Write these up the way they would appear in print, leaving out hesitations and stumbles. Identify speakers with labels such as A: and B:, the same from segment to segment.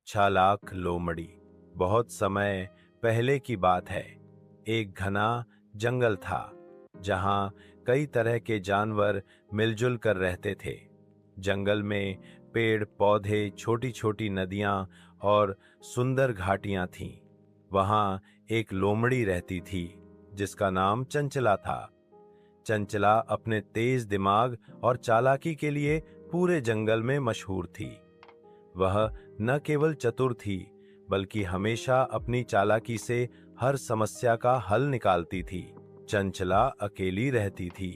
A: चालाक लोमड़ी। बहुत समय पहले की बात है। एक घना जंगल था जहां कई तरह के जानवर मिलजुल कर रहते थे। जंगल में पेड़ पौधे, छोटी छोटी नदियां और सुंदर घाटियां थीं। वहां एक लोमड़ी रहती थी जिसका नाम चंचला था। चंचला अपने तेज दिमाग और चालाकी के लिए पूरे जंगल में मशहूर थी। वह न केवल चतुर थी, बल्कि हमेशा अपनी चालाकी से हर समस्या का हल निकालती थी। चंचला अकेली रहती थी।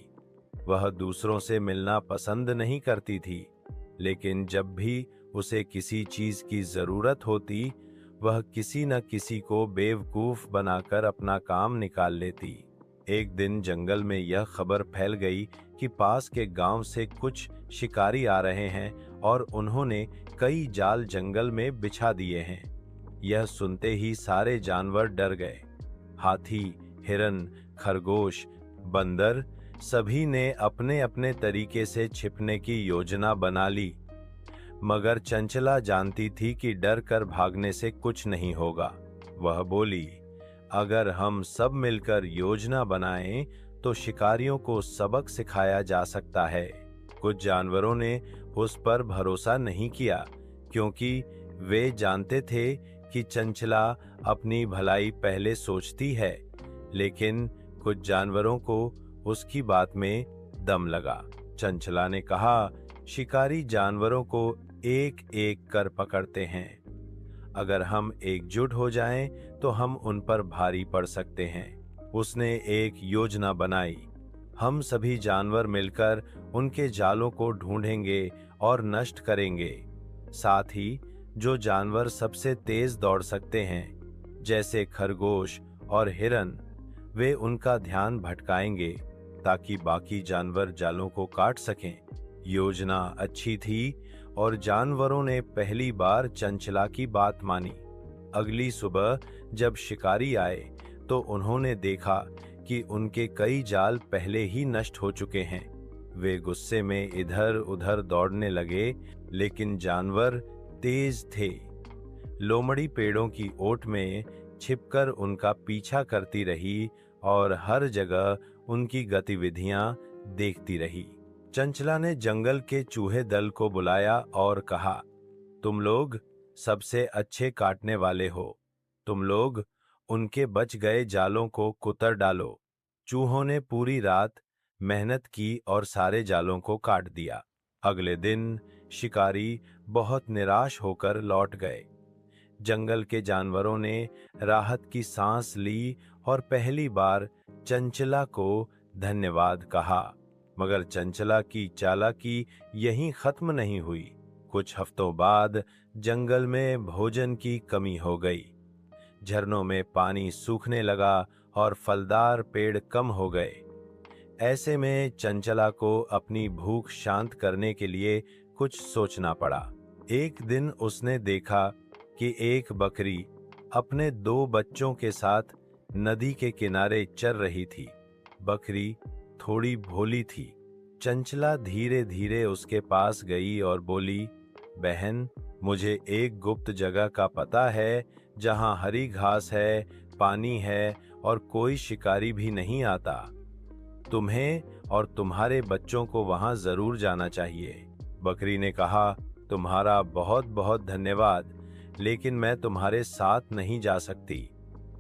A: वह दूसरों से मिलना पसंद नहीं करती थी, लेकिन जब भी उसे किसी चीज की जरूरत होती, वह किसी न किसी को बेवकूफ बनाकर अपना काम निकाल लेती। एक दिन जंगल में यह खबर फैल गई कि पास के गांव से कुछ शिकारी आ रहे हैं और उन्होंने कई जाल जंगल में बिछा दिए हैं। यह सुनते ही सारे जानवर डर गए। हाथी, हिरन, खरगोश, बंदर, सभी ने अपने अपने तरीके से छिपने की योजना बना ली। मगर चंचला जानती थी कि डर कर भागने से कुछ नहीं होगा। वह बोली, अगर हम सब मिलकर योजना बनाएं तो शिकारियों को सबक सिखाया जा सकता है। कुछ जानवरों ने उस पर भरोसा नहीं किया, क्योंकि वे जानते थे कि चंचला अपनी भलाई पहले सोचती है। लेकिन कुछ जानवरों को उसकी बात में दम लगा। चंचला ने कहा, शिकारी जानवरों को एक एक कर पकड़ते हैं। अगर हम एकजुट हो जाएं तो हम उन पर भारी पड़ सकते हैं। उसने एक योजना बनाई। हम सभी जानवर मिलकर उनके जालों को ढूंढेंगे और नष्ट करेंगे। साथ ही जो जानवर सबसे तेज दौड़ सकते हैं, जैसे खरगोश और हिरन, वे उनका ध्यान भटकाएंगे ताकि बाकी जानवर जालों को काट सकें। योजना अच्छी थी और जानवरों ने पहली बार चंचला की बात मानी। अगली सुबह जब शिकारी आए तो उन्होंने देखा कि उनके कई जाल पहले ही नष्ट हो चुके हैं। वे गुस्से में इधर उधर दौड़ने लगे, लेकिन जानवर तेज थे। लोमड़ी पेड़ों की ओट में छिपकर उनका पीछा करती रही और हर जगह उनकी गतिविधियां देखती रही। चंचला ने जंगल के चूहे दल को बुलाया और कहा, तुम लोग सबसे अच्छे काटने वाले हो। तुम लोग उनके बच गए जालों को कुतर डालो। चूहों ने पूरी रात मेहनत की और सारे जालों को काट दिया। अगले दिन शिकारी बहुत निराश होकर लौट गए। जंगल के जानवरों ने राहत की सांस ली और पहली बार चंचला को धन्यवाद कहा। मगर चंचला की चालाकी यहीं खत्म नहीं हुई। कुछ हफ्तों बाद जंगल में भोजन की कमी हो गई। झरनों में पानी सूखने लगा और फलदार पेड़ कम हो गए। ऐसे में चंचला को अपनी भूख शांत करने के लिए कुछ सोचना पड़ा। एक दिन उसने देखा कि एक बकरी अपने 2 बच्चों के साथ नदी के किनारे चर रही थी। बकरी थोड़ी भोली थी। चंचला धीरे धीरे उसके पास गई और बोली, बहन, मुझे एक गुप्त जगह का पता है जहां हरी घास है, पानी है और कोई शिकारी भी नहीं आता। तुम्हें और तुम्हारे बच्चों को वहां जरूर जाना चाहिए। बकरी ने कहा, तुम्हारा बहुत बहुत धन्यवाद, लेकिन मैं तुम्हारे साथ नहीं जा सकती।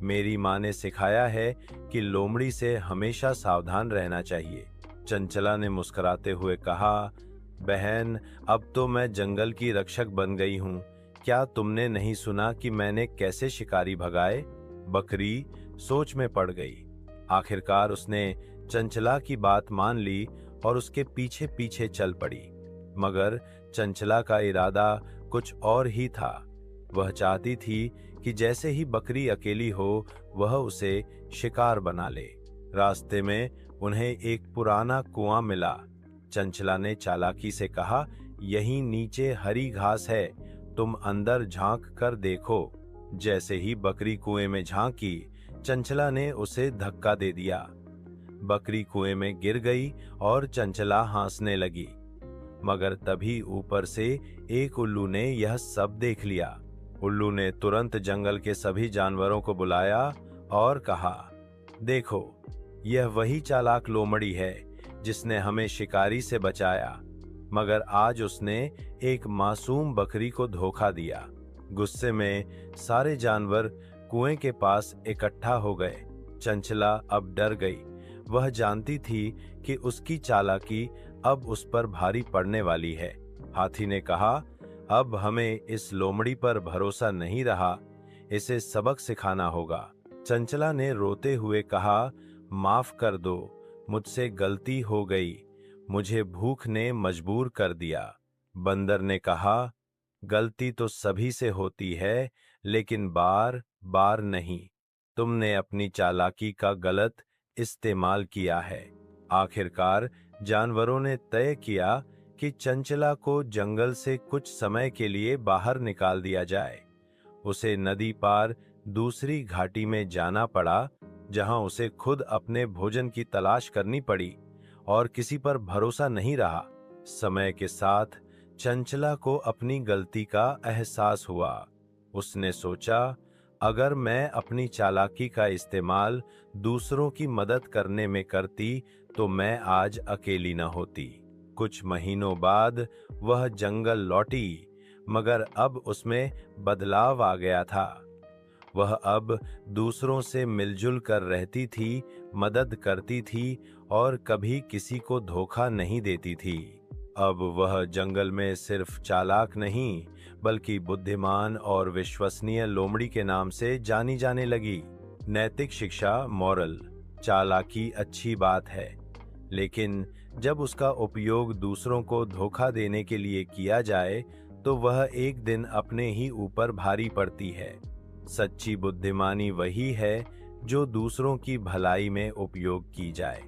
A: मेरी माँ ने सिखाया है कि लोमड़ी से हमेशा सावधान रहना चाहिए। चंचला ने मुस्कुराते हुए कहा, बहन, अब तो मैं जंगल की रक्षक बन गई हूँ। क्या तुमने नहीं सुना कि मैंने कैसे शिकारी भगाए? बकरी सोच में पड़ गई। आखिरकार उसने चंचला की बात मान ली और उसके पीछे पीछे चल पड़ी। मगर चंचला का इरादा कुछ और ही था। वह चाहती थी कि जैसे ही बकरी अकेली हो, वह उसे शिकार बना ले। रास्ते में उन्हें एक पुराना कुआं मिला। चंचला ने चालाकी से कहा, यहीं नीचे हरी घास है, तुम अंदर झांक कर देखो। जैसे ही बकरी कुएं में झांकी, चंचला ने उसे धक्का दे दिया। बकरी कुएं में गिर गई और चंचला हंसने लगी। मगर तभी ऊपर से एक उल्लू ने यह सब देख लिया। उल्लू ने तुरंत जंगल के सभी जानवरों को बुलाया और कहा, देखो, यह वही चालाक लोमड़ी है जिसने हमें शिकारी से बचाया, मगर आज उसने एक मासूम बकरी को धोखा दिया। गुस्से में सारे जानवर कुएं के पास इकट्ठा हो गए। चंचला अब डर गई। वह जानती थी कि उसकी चालाकी अब उस पर भारी पड़ने वाली है। हाथी ने कहा, अब हमें इस लोमड़ी पर भरोसा नहीं रहा, इसे सबक सिखाना होगा। चंचला ने रोते हुए कहा, माफ कर दो, मुझसे गलती हो गई, मुझे भूख ने मजबूर कर दिया। बंदर ने कहा, गलती तो सभी से होती है, लेकिन बार बार नहीं। तुमने अपनी चालाकी का गलत इस्तेमाल किया है। आखिरकार जानवरों ने तय किया कि चंचला को जंगल से कुछ समय के लिए बाहर निकाल दिया जाए। उसे नदी पार दूसरी घाटी में जाना पड़ा, जहां उसे खुद अपने भोजन की तलाश करनी पड़ी और किसी पर भरोसा नहीं रहा। समय के साथ चंचला को अपनी गलती का एहसास हुआ। उसने सोचा, अगर मैं अपनी चालाकी का इस्तेमाल दूसरों की मदद करने में करती तो मैं आज अकेली न होती। कुछ महीनों बाद वह जंगल लौटी, मगर अब उसमें बदलाव आ गया था। वह अब दूसरों से मिलजुल कर रहती थी, मदद करती थी और कभी किसी को धोखा नहीं देती थी। अब वह जंगल में सिर्फ चालाक नहीं, बल्कि बुद्धिमान और विश्वसनीय लोमड़ी के नाम से जानी जाने लगी। नैतिक शिक्षा मॉरल, चालाकी अच्छी बात है, लेकिन जब उसका उपयोग दूसरों को धोखा देने के लिए किया जाए तो वह एक दिन अपने ही ऊपर भारी पड़ती है। सच्ची बुद्धिमानी वही है जो दूसरों की भलाई में उपयोग की जाए।